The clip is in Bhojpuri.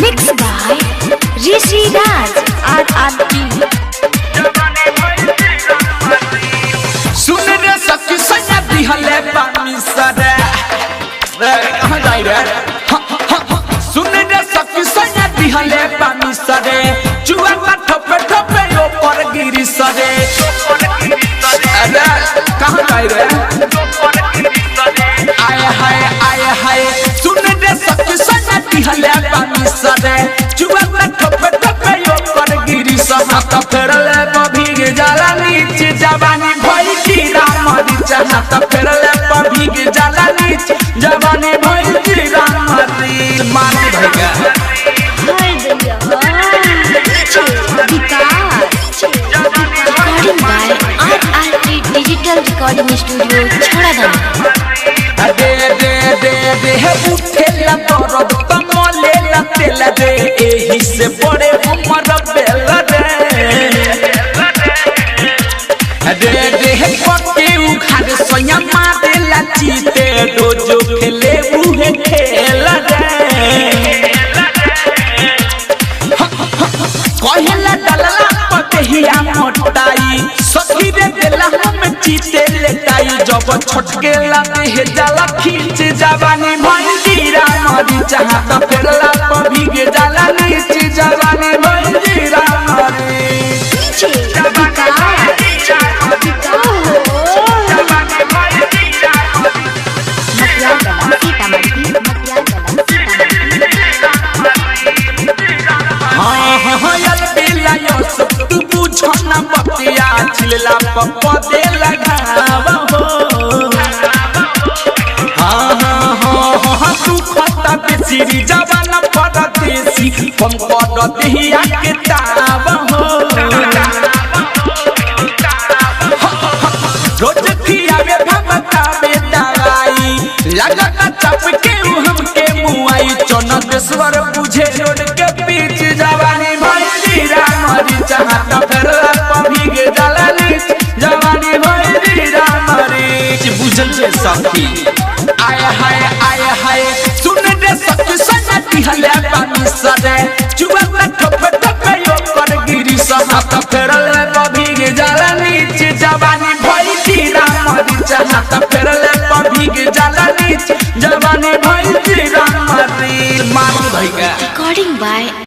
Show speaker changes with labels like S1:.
S1: Mix by Rishi Raj RRT.
S2: सुन रे सखी सैया दिहले पानी सरे कहां जाई रे सुन रे सखी सैया दिहले पानी सरे जुआ का ठोपे ठोपे ऊपर गिरी सरे अरे कहां जाई रे आए हाय सुन रे सखी सैया दिहले पानी सरे जुआ का ठोपे ठोपे ऊपर गिरी सरे तो फेरले भीग जाला नीचे जवानी भई की रामरी चाहत फेरले भीग जाला नीचे जवानी भई की रामरी मान भैया
S1: हाय दैया recording by RRT digital recording studio छड़ादाना।
S2: दे दे दे दे उठेला दर्द तमलेला तेल दे एही से बड़े हमर बेल दे दे पके उखाड़ सोया मारेला चीते रोजो खेले उहे खेल कहला डलला पतेहिया मोटाई सखी रे देला हम चीते लेटाई जब छटकेला हे जाला खींच जवानी भई रामरी चाहत फेरला भीग जाला नीचे जवानी भई रामरी तू पूछो ना बतिया छिलला पपदे लगाव हो हाँ तू खता बेसी जवान परदेसी हम परदेहिया के ताव हो रोज खियावे भमकावे दवाई लगता चप के हमके मुआई चनदेश्वर बुझे रोड के बीच जवानी भई रामरी चाहत फेरला भीग जाला नीच जवानी भई रामरी बुझल जे सखी आय हाय सुन रे सखी सना दिहले पानी सरे जुआ का ठोपे ठोपे ऊपर गिरी सहत फेरला भीग जाला नीच जवानी भई रामरी चाहत फेरला भीग जाला नीच जवानी भई रामरी मान भई
S1: रिकॉर्डिंग बाय